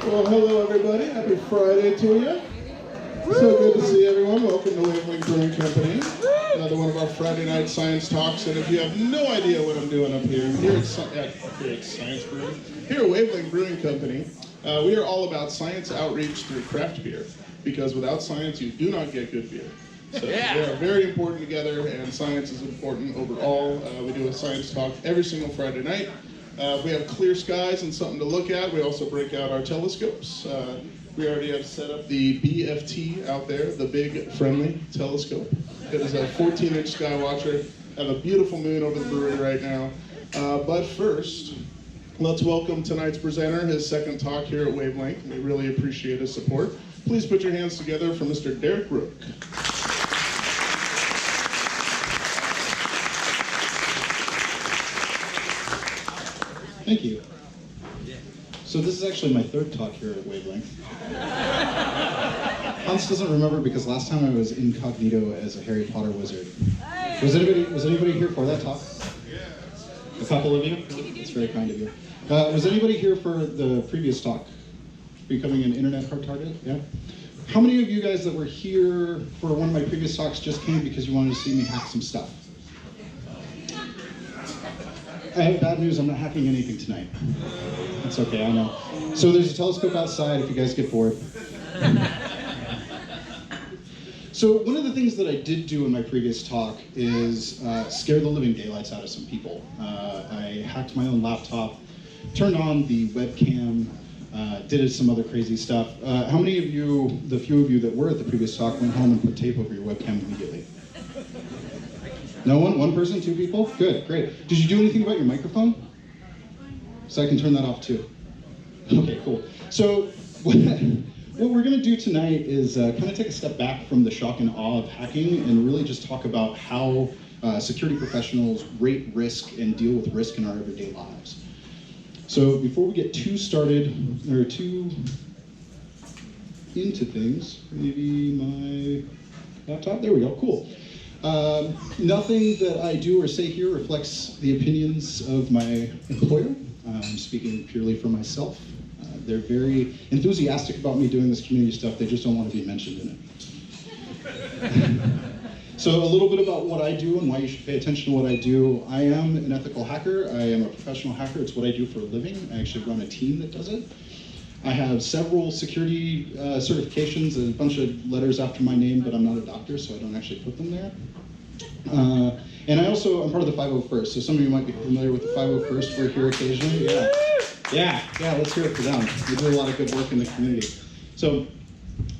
Well, hello everybody. Happy Friday to you. So good to see everyone. Welcome to Wavelength Brewing Company. Another one of our Friday night science talks. And if you have no idea what I'm doing up here at Science Brewing, here at Wavelength Brewing Company, we are all about science outreach through craft beer. Because without science, you do not get good beer. So they are very important together, and science is important overall. We do a science talk every single Friday night. If we have clear skies and something to look at, we also break out our telescopes. We already have set up the BFT out there, the Big Friendly Telescope. It is a 14-inch sky watcher. I have a beautiful moon over the brewery right now. But first, let's welcome tonight's presenter, his second talk here at Wavelength. We really appreciate his support. Please put your hands together for Mr. Derek Rook. Thank you. So this is actually my third talk here at Wavelength. Hans doesn't remember because last time I was incognito as a Harry Potter wizard. Was anybody here for that talk? A couple of you? That's very kind of you. Was anybody here for the previous talk? Becoming an internet hard target? Yeah? How many of you guys that were here for one of my previous talks just came because you wanted to see me hack some stuff? I have bad news, I'm not hacking anything tonight. That's okay, I know. So there's a telescope outside if you guys get bored. So one of the things that I did do in my previous talk is scare the living daylights out of some people. I hacked my own laptop, turned on the webcam, did some other crazy stuff. How many of you, the few of you that were at the previous talk, went home and put tape over your webcam immediately? No one? One person? Two people? Good, great. Did you do anything about your microphone? So I can turn that off too. Okay, cool. So what we're going to do tonight is kind of take a step back from the shock and awe of hacking and really just talk about how security professionals rate risk and deal with risk in our everyday lives. So before we get too started, or too into things, maybe my laptop, there we go, cool. Nothing that I do or say here reflects the opinions of my employer. I'm speaking purely for myself. They're very enthusiastic about me doing this community stuff, they just don't want to be mentioned in it. So a little bit about what I do and why you should pay attention to what I do. I am an ethical hacker. I am a professional hacker. It's what I do for a living. I actually run a team that does it. I have several security certifications, a bunch of letters after my name, but I'm not a doctor, so I don't actually put them there. And I'm part of the 501st, so some of you might be familiar with the 501st. We're here occasionally. Yeah, let's hear it for them. We do a lot of good work in the community. So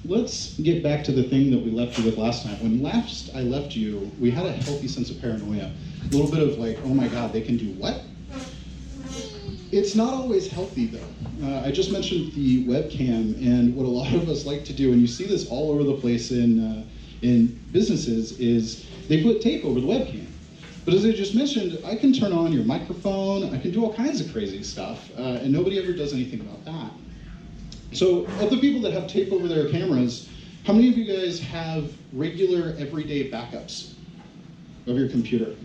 let's get back to the thing that we left you with last time. When last I left you, we had a healthy sense of paranoia. A little bit of like, oh my God, they can do what? It's not always healthy though. I just mentioned the webcam, and what a lot of us like to do, and you see this all over the place in businesses, is they put tape over the webcam. But as I just mentioned, I can turn on your microphone, I can do all kinds of crazy stuff, and nobody ever does anything about that. So of the people that have tape over their cameras, how many of you guys have regular, everyday backups of your computer?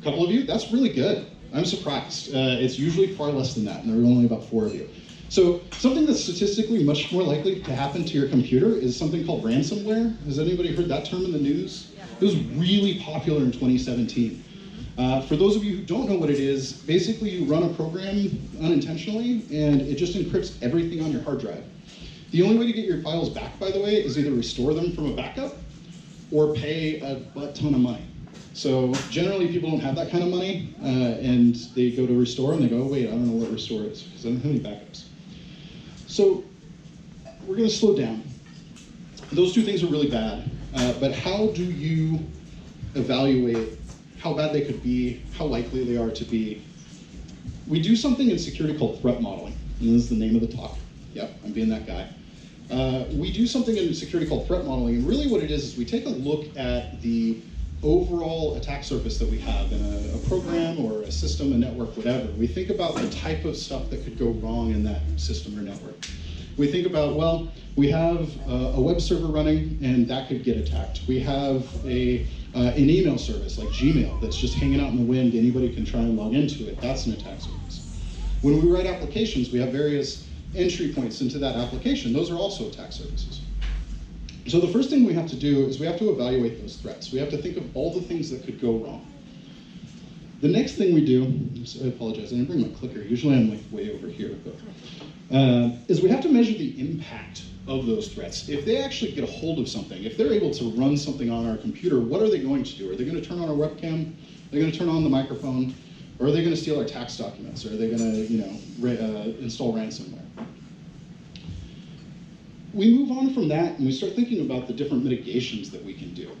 A couple of you? That's really good. I'm surprised. It's usually far less than that, and there are only about 4 of you. So something that's statistically much more likely to happen to your computer is something called ransomware. Has anybody heard that term in the news? Yeah. It was really popular in 2017. For those of you who don't know what it is, basically you run a program unintentionally, and it just encrypts everything on your hard drive. The only way to get your files back, by the way, is either restore them from a backup or pay a butt ton of money. So generally people don't have that kind of money, and they go to restore and they go, oh, wait, I don't know what restore is because I don't have any backups. So we're going to slow down. Those two things are really bad, but how do you evaluate how bad they could be, how likely they are to be? We do something in security called threat modeling, and this is the name of the talk. Yep, I'm being that guy. We do something in security called threat modeling, and really what it is we take a look at the overall attack surface that we have in a program or a system, a network, whatever. We think about the type of stuff that could go wrong in that system or network. We think about, well, we have a web server running and that could get attacked. We have an email service like Gmail that's just hanging out in the wind. Anybody can try and log into it. That's an attack surface. When we write applications, we have various entry points into that application. Those are also attack surfaces. So the first thing we have to do is we have to evaluate those threats. We have to think of all the things that could go wrong. The next thing we do, I apologize, I didn't bring my clicker. Usually I'm like way over here, but is we have to measure the impact of those threats. If they actually get a hold of something, if they're able to run something on our computer, what are they going to do? Are they going to turn on our webcam? Are they going to turn on the microphone? Or are they going to steal our tax documents? Or are they going to, install ransomware? We move on from that and we start thinking about the different mitigations that we can do.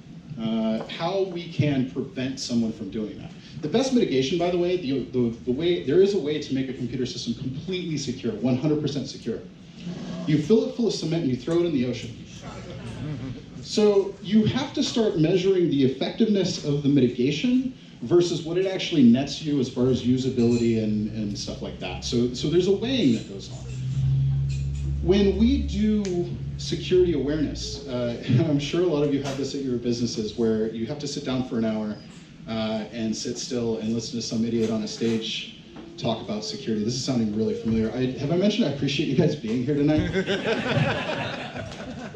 How we can prevent someone from doing that. The best mitigation, by the way, there is a way to make a computer system completely secure, 100% secure. You fill it full of cement and you throw it in the ocean. So you have to start measuring the effectiveness of the mitigation versus what it actually nets you as far as usability and stuff like that. So there's a weighing that goes on. When we do security awareness, I'm sure a lot of you have this at your businesses where you have to sit down for an hour and sit still and listen to some idiot on a stage talk about security. This is sounding really familiar. Have I mentioned I appreciate you guys being here tonight?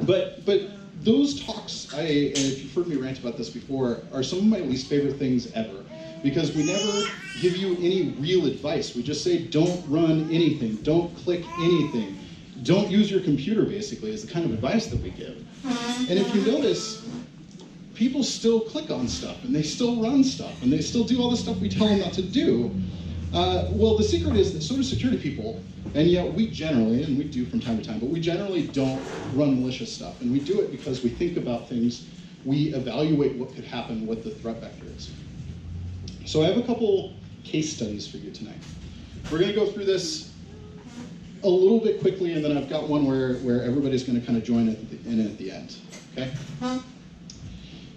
But those talks, and if you've heard me rant about this before, are some of my least favorite things ever. Because we never give you any real advice. We just say, don't run anything, don't click anything. Don't use your computer, basically, is the kind of advice that we give. And if you notice, people still click on stuff, and they still run stuff, and they still do all the stuff we tell them not to do. Well, the secret is that so do security people, and yet we generally, and we do from time to time, but we generally don't run malicious stuff. And we do it because we think about things, we evaluate what could happen, what the threat vector is. So I have a couple case studies for you tonight. We're going to go through this a little bit quickly, and then I've got one where everybody's going to kind of join in at the end. Okay?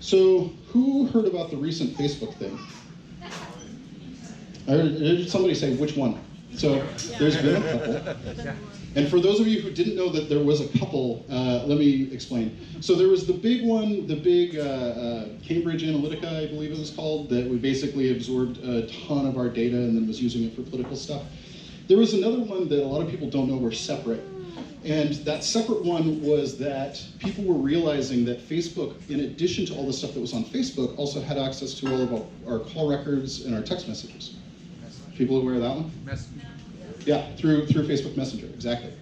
So who heard about the recent Facebook thing? I heard somebody say, which one? So there's been a couple. And for those of you who didn't know that there was a couple, let me explain. So there was the big one, the big Cambridge Analytica, I believe it was called, that we basically absorbed a ton of our data and then was using it for political stuff. There was another one that a lot of people don't know were separate. And that separate one was that people were realizing that Facebook, in addition to all the stuff that was on Facebook, also had access to all of our call records and our text messages. People aware of that one? Messenger. Yeah, through Facebook Messenger, exactly.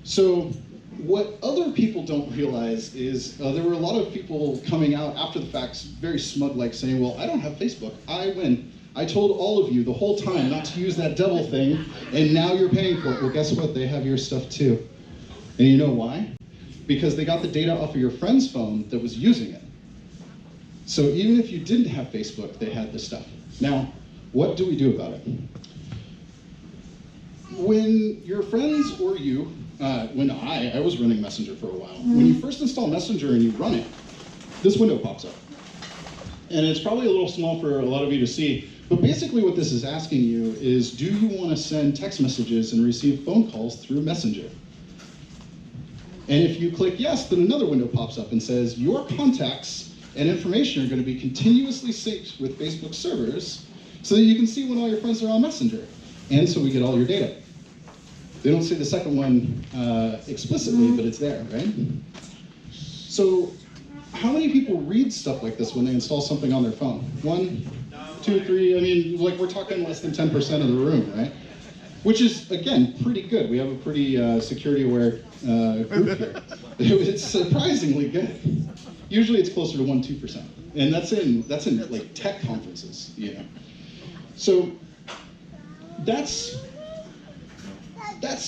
So what other people don't realize is there were a lot of people coming out after the fact, very smug, like saying, well, I don't have Facebook, I win. I told all of you the whole time not to use that devil thing, and now you're paying for it. Well, guess what? They have your stuff too. And you know why? Because they got the data off of your friend's phone that was using it. So even if you didn't have Facebook, they had the stuff. Now, what do we do about it? When your friends or you, when I was running Messenger for a while, when you first install Messenger and you run it, this window pops up. And it's probably a little small for a lot of you to see, but basically what this is asking you is, do you want to send text messages and receive phone calls through Messenger? And if you click yes, then another window pops up and says, your contacts and information are going to be continuously synced with Facebook servers so that you can see when all your friends are on Messenger. And so we get all your data. They don't say the second one explicitly, but it's there, right? So how many people read stuff like this when they install something on their phone? 1, 2, 3, I mean, like we're talking less than 10% of the room, right? Which is, again, pretty good. We have a pretty security-aware group here. It's surprisingly good. Usually it's closer to 1, 2%. And that's in like tech conferences, you know. So that's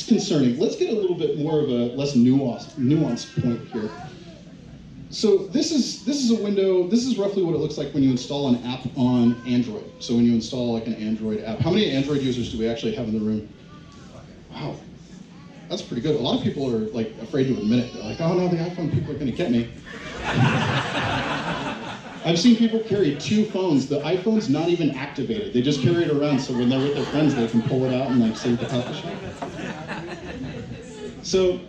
concerning. Let's get a little bit more of a less nuanced point here. So this is a window. This is roughly what it looks like when you install an app on Android. So when you install like an Android app, how many Android users do we actually have in the room? Wow, that's pretty good. A lot of people are like afraid to admit it. They're like, oh no, the iPhone people are going to get me. I've seen people carry 2 phones. The iPhone's not even activated. They just carry it around so when they're with their friends, they can pull it out and like save the publisher. So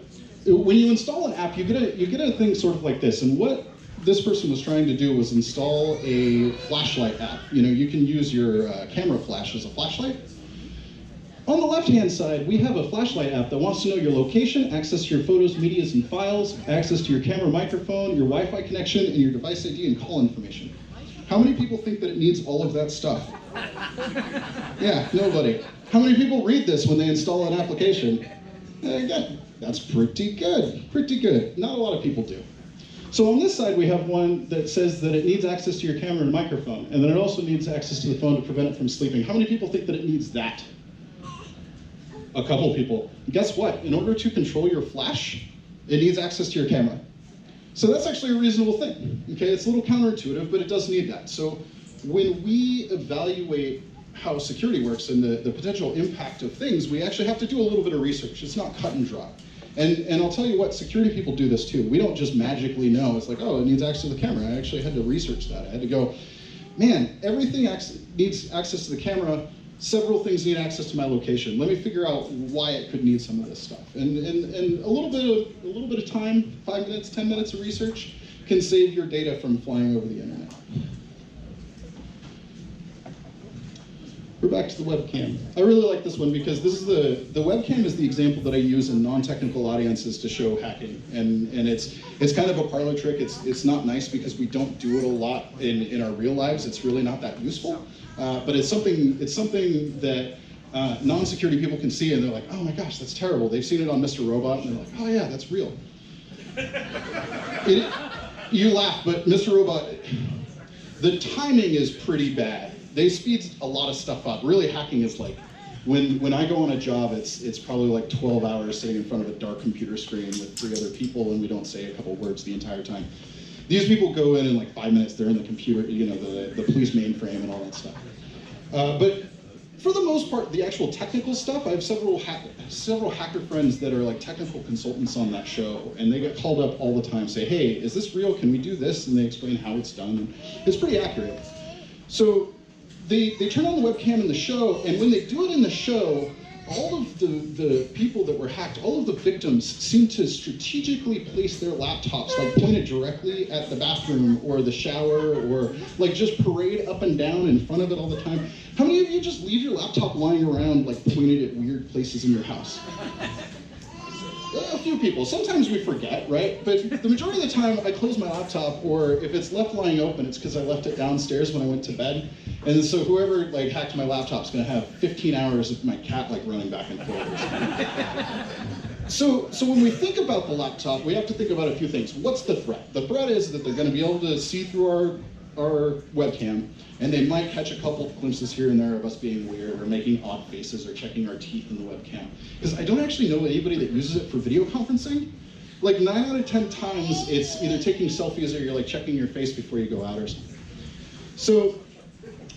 when you install an app, you get a thing sort of like this. And what this person was trying to do was install a flashlight app. You know, you can use your camera flash as a flashlight. On the left-hand side, we have a flashlight app that wants to know your location, access to your photos, medias, and files, access to your camera, microphone, your Wi-Fi connection, and your device ID and call information. How many people think that it needs all of that stuff? Yeah, nobody. How many people read this when they install an application? Again, that's pretty good, pretty good. Not a lot of people do. So on this side, we have one that says that it needs access to your camera and microphone, and then it also needs access to the phone to prevent it from sleeping. How many people think that it needs that? A couple people. Guess what? In order to control your flash, it needs access to your camera. So that's actually a reasonable thing. Okay, it's a little counterintuitive, but it does need that. So when we evaluate how security works and the potential impact of things, we actually have to do a little bit of research. It's not cut and dry. And I'll tell you what, security people do this too. We don't just magically know. It's like, oh, it needs access to the camera. I actually had to research that. I had to go, man, everything needs access to the camera. Several things need access to my location. Let me figure out why it could need some of this stuff. And a little bit of time, 5 minutes, 10 minutes of research can save your data from flying over the internet. We're back to the webcam. I really like this one because this is the webcam is the example that I use in non-technical audiences to show hacking. And it's kind of a parlor trick. It's not nice because we don't do it a lot in our real lives. It's really not that useful. But it's something that non-security people can see and they're like, oh my gosh, that's terrible. They've seen it on Mr. Robot and they're like, oh yeah, that's real. You laugh, but Mr. Robot, the timing is pretty bad. They speed a lot of stuff up. Really, hacking is like, when I go on a job, it's probably like 12 hours sitting in front of a dark computer screen with 3 other people and we don't say a couple words the entire time. These people go in like 5 minutes, they're in the computer, you know, the police mainframe and all that stuff. But for the most part, the actual technical stuff, I have several hacker friends that are like technical consultants on that show, and they get called up all the time, say, hey, is this real? Can we do this? And they explain how it's done. And it's pretty accurate. So they turn on the webcam in the show, and when they do it in the show, all of the people that were hacked, all of the victims seem to strategically place their laptops like pointed directly at the bathroom or the shower, or like just parade up and down in front of it all the time. How many of you just leave your laptop lying around like pointed at weird places in your house? A few people. Sometimes we forget, right? But the majority of the time I close my laptop, or if it's left lying open, it's because I left it downstairs when I went to bed. And so whoever like hacked my laptop is going to have 15 hours of my cat like running back and forth. So when we think about the laptop, we have to think about a few things. What's the threat? The threat is that they're going to be able to see through our webcam, and they might catch a couple of glimpses here and there of us being weird or making odd faces or checking our teeth in the webcam. Because I don't actually know anybody that uses it for video conferencing. Like 9 out of 10 times, it's either taking selfies or you're like checking your face before you go out or something. So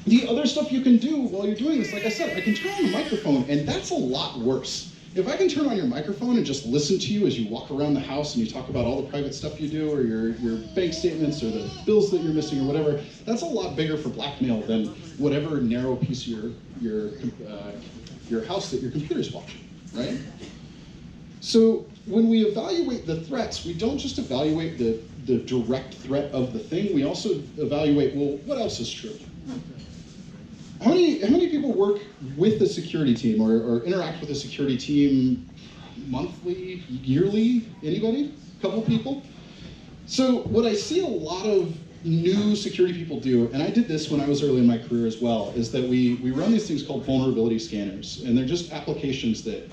the other stuff you can do while you're doing this, like I said, I can turn on the microphone, and that's a lot worse. If I can turn on your microphone and just listen to you as you walk around the house and you talk about all the private stuff you do, or your bank statements or the bills that you're missing or whatever, that's a lot bigger for blackmail than whatever narrow piece of your house that your computer's watching, right? So when we evaluate the threats, we don't just evaluate the direct threat of the thing, we also evaluate, well, what else is true? How many people work with the security team or interact with the security team monthly, yearly? Anybody? A couple people? So what I see a lot of new security people do, and I did this when I was early in my career as well, is that we run these things called vulnerability scanners, and they're just applications that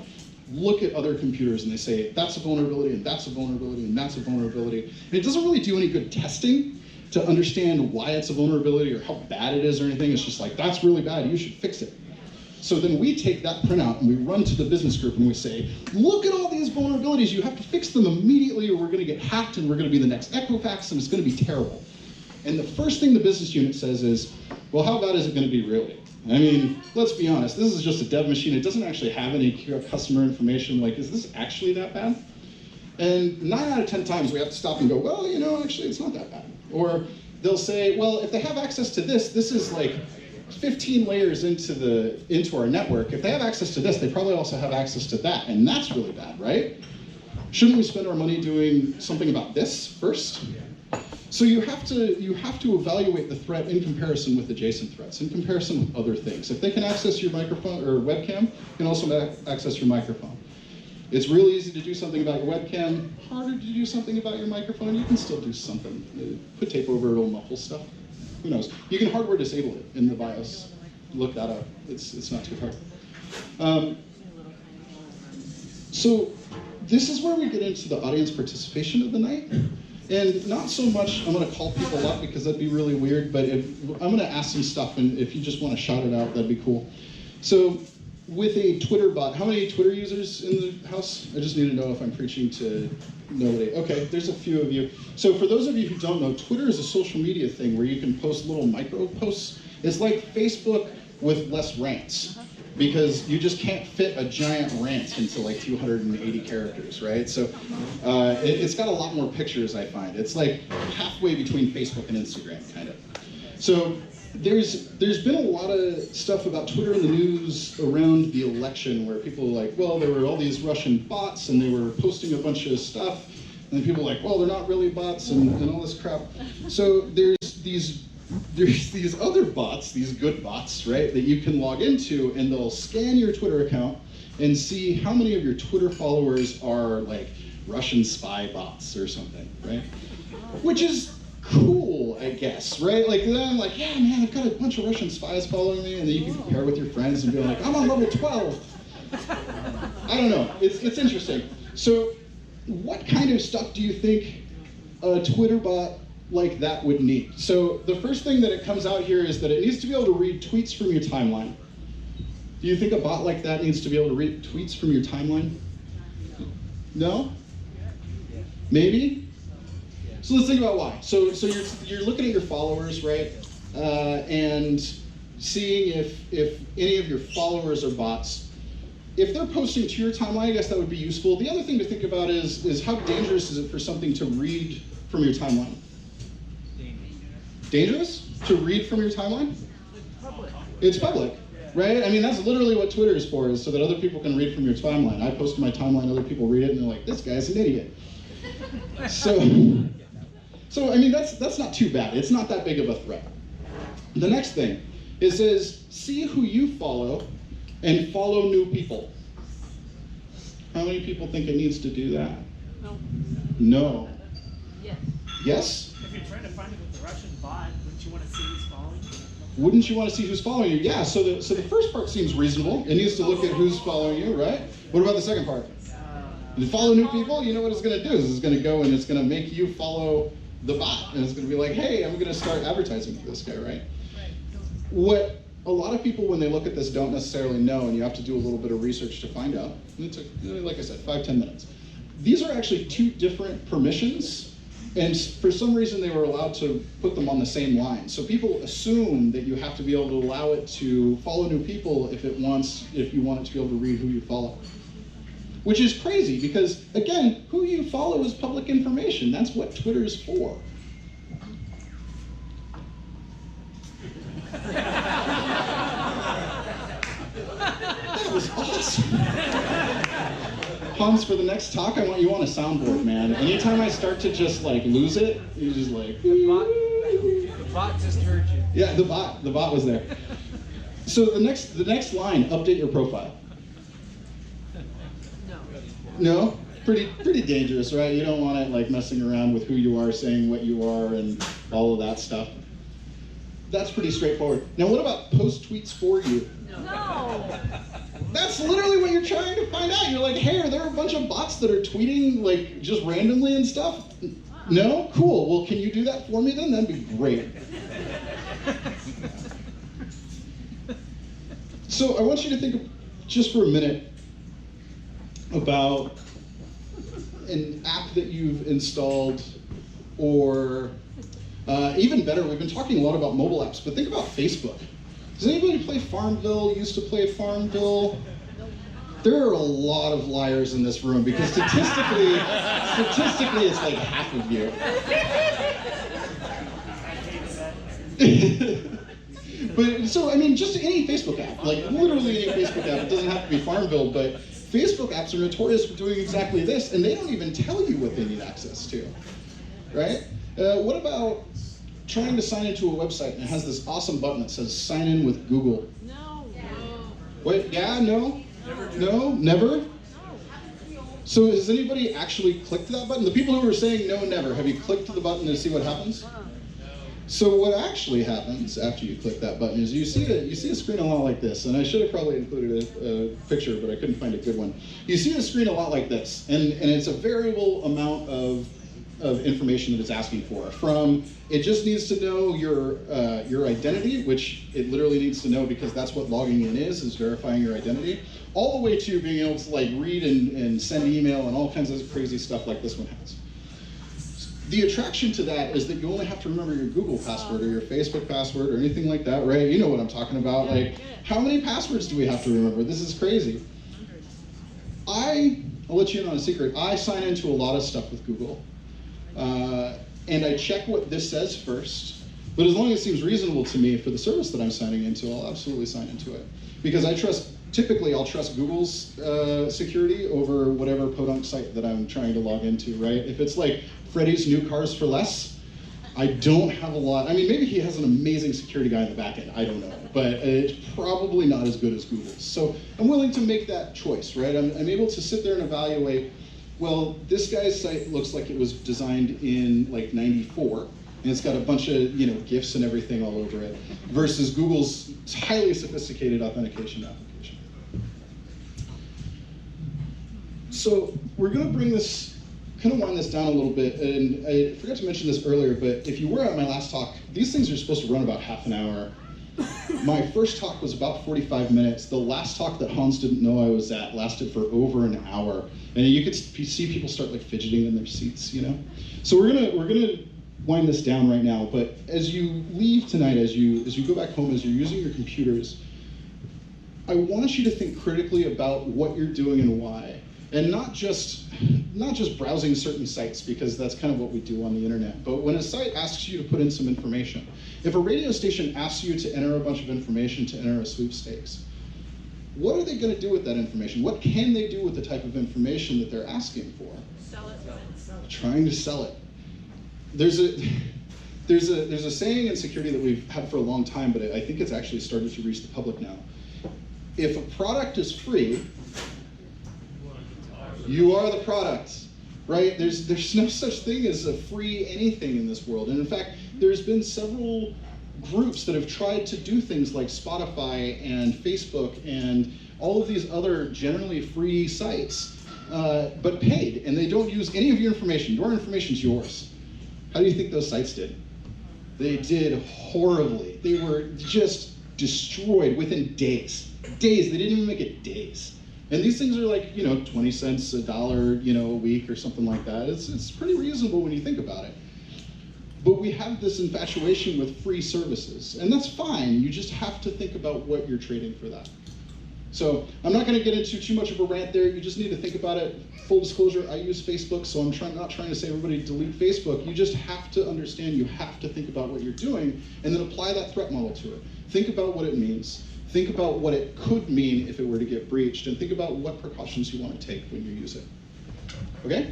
look at other computers and they say, that's a vulnerability, and that's a vulnerability, and that's a vulnerability. And it doesn't really do any good testing to understand why it's a vulnerability or how bad it is or anything. It's just like, that's really bad, you should fix it. So then we take that printout and we run to the business group and we say, look at all these vulnerabilities, you have to fix them immediately or we're gonna get hacked and we're gonna be the next Equifax and it's gonna be terrible. And the first thing the business unit says is, well, how bad is it gonna be really? I mean, let's be honest, this is just a dev machine, it doesn't actually have any customer information, like, is this actually that bad? And 9 out of 10 times we have to stop and go, well, you know, actually it's not that bad. Or they'll say, well, if they have access to this, this is like 15 layers into our network. If they have access to this, they probably also have access to that, and that's really bad, right? Shouldn't we spend our money doing something about this first? So you have to evaluate the threat in comparison with adjacent threats, in comparison with other things. If they can access your microphone or webcam, you can also access your microphone. It's really easy to do something about your webcam, harder to do something about your microphone. You can still do something. Put tape over it, it'll muffle stuff. Who knows? You can hardware disable it in the BIOS. Look that up. It's not too hard. So this is where we get into the audience participation of the night. And not so much, I'm going to call people up because that'd be really weird, but I'm going to ask some stuff, and if you just want to shout it out, that'd be cool. So with a Twitter bot, how many Twitter users in the house? I just need to know if I'm preaching to nobody. Okay, there's a few of you. So for those of you who don't know, Twitter is a social media thing where you can post little micro posts. It's like Facebook with less rants, because you just can't fit a giant rant into like 280 characters, right? So it's got a lot more pictures, I find. It's like halfway between Facebook and Instagram, kind of. So there's been a lot of stuff about Twitter in the news around the election where people are like, well, there were all these Russian bots and they were posting a bunch of stuff, and then people are like, well, they're not really bots and all this crap. So there's these other bots, these good bots, right, that you can log into, and they'll scan your Twitter account and see how many of your Twitter followers are like Russian spy bots or something, right? Which is cool, I guess, right? Like then I'm like, yeah, man, I've got a bunch of Russian spies following me, and then you can compare with your friends and be like, I'm on level 12. I don't know, it's interesting. So what kind of stuff do you think a Twitter bot like that would need? So the first thing that it comes out here is that it needs to be able to read tweets from your timeline. Do you think a bot like that needs to be able to read tweets from your timeline? No? Maybe? So let's think about why. So you're looking at your followers, right? And seeing if any of your followers are bots. If they're posting to your timeline, I guess that would be useful. The other thing to think about is how dangerous is it for something to read from your timeline? Dangerous to read from your timeline? It's public, right? I mean, that's literally what Twitter is for, is so that other people can read from your timeline. I post to my timeline, other people read it, and they're like, this guy's an idiot. So I mean, that's not too bad. It's not that big of a threat. The next thing is see who you follow and follow new people. How many people think it needs to do that? No. No. Yes. Yes? If you're trying to find it with the Russian bot, wouldn't you want to see who's following you? Wouldn't you want to see who's following you? Yeah, so the first part seems reasonable. It needs to look at who's following you, right? What about the second part? You follow new people, you know what it's going to do is it's going to go and it's going to make you follow the bot. And it's going to be like, hey, I'm going to start advertising for this guy, right? What a lot of people, when they look at this, don't necessarily know, and you have to do a little bit of research to find out. And it took, like I said, 5-10 minutes. These are actually two different permissions, and for some reason they were allowed to put them on the same line. So people assume that you have to be able to allow it to follow new people if you want it to be able to read who you follow. Which is crazy because, again, who you follow is public information. That's what Twitter is for. That was awesome. Hans, for the next talk, I want you on a soundboard, man. Anytime I start to just like lose it, you just like. The bot just heard you. Yeah, the bot was there. So the next line, update your profile. No? Pretty dangerous, right? You don't want it like messing around with who you are, saying what you are, and all of that stuff. That's pretty straightforward. Now what about post tweets for you? No. That's literally what you're trying to find out. You're like, hey, are there a bunch of bots that are tweeting like just randomly and stuff? No? Cool. Well, can you do that for me then? That'd be great. So I want you to think just for a minute about an app that you've installed, or even better, we've been talking a lot about mobile apps, but think about Facebook. Does anybody play Farmville, used to play Farmville? There are a lot of liars in this room because statistically it's like half of you. But so, I mean, just any Facebook app, like literally any Facebook app, it doesn't have to be Farmville, but Facebook apps are notorious for doing exactly this, and they don't even tell you what they need access to, right? What about trying to sign into a website and it has this awesome button that says sign in with Google? No. Wait, yeah, no? No? Never? So has anybody actually clicked that button? The people who were saying no, never, have you clicked the button to see what happens? So what actually happens after you click that button is you see a screen a lot like this, and I should have probably included a picture, but I couldn't find a good one. You see a screen a lot like this, and it's a variable amount of information that it's asking for. From it just needs to know your identity, which it literally needs to know because that's what logging in is verifying your identity, all the way to being able to like read and send email and all kinds of crazy stuff like this one has. The attraction to that is that you only have to remember your Google password or your Facebook password or anything like that, right? You know what I'm talking about. Like, how many passwords do we have to remember? This is crazy. I'll let you in on a secret. I sign into a lot of stuff with Google. And I check what this says first. But as long as it seems reasonable to me for the service that I'm signing into, I'll absolutely sign into it. Because typically I'll trust Google's security over whatever podunk site that I'm trying to log into, right? If it's like Freddy's New Cars for Less, I don't have a lot. I mean, maybe he has an amazing security guy in the back end, I don't know. But it's probably not as good as Google's. So I'm willing to make that choice, right? I'm able to sit there and evaluate, well, this guy's site looks like it was designed in like '94, and it's got a bunch of GIFs and everything all over it, versus Google's highly sophisticated authentication application. So we're going to bring this, kind of wind this down a little bit, and I forgot to mention this earlier, but if you were at my last talk, these things are supposed to run about half an hour. My first talk was about 45 minutes. The last talk that Hans didn't know I was at lasted for over an hour. And you could see people start like fidgeting in their seats, So we're gonna wind this down right now, but as you leave tonight, as you go back home, as you're using your computers, I want you to think critically about what you're doing and why. And not just browsing certain sites, because that's kind of what we do on the internet, but when a site asks you to put in some information. If a radio station asks you to enter a bunch of information to enter a sweepstakes, what are they going to do with that information? What can they do with the type of information that they're asking for? Sell it. Trying to sell it. There's a saying in security that we've had for a long time, but I think it's actually started to reach the public now. If a product is free, you are the product, right? There's no such thing as a free anything in this world. And in fact, there's been several groups that have tried to do things like Spotify and Facebook and all of these other generally free sites, but paid, and they don't use any of your information. Your information's yours. How do you think those sites did? They did horribly. They were just destroyed within days. Days, they didn't even make it days. And these things are like, 20 cents, $1, a week or something like that. It's pretty reasonable when you think about it. But we have this infatuation with free services, and that's fine. You just have to think about what you're trading for that. So I'm not going to get into too much of a rant there. You just need to think about it. Full disclosure, I use Facebook, so I'm not trying to say everybody delete Facebook. You just have to understand, you have to think about what you're doing, and then apply that threat model to it. Think about what it means. Think about what it could mean if it were to get breached, and think about what precautions you want to take when you use it. Okay?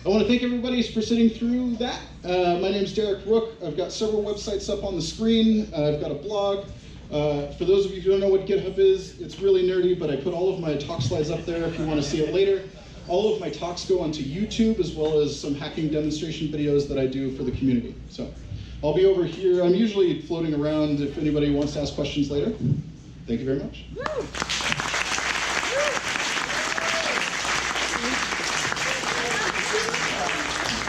I want to thank everybody for sitting through that. My name's Derek Rook. I've got several websites up on the screen. I've got a blog. For those of you who don't know what GitHub is, it's really nerdy, but I put all of my talk slides up there if you want to see it later. All of my talks go onto YouTube, as well as some hacking demonstration videos that I do for the community. So I'll be over here. I'm usually floating around if anybody wants to ask questions later. Thank you very much.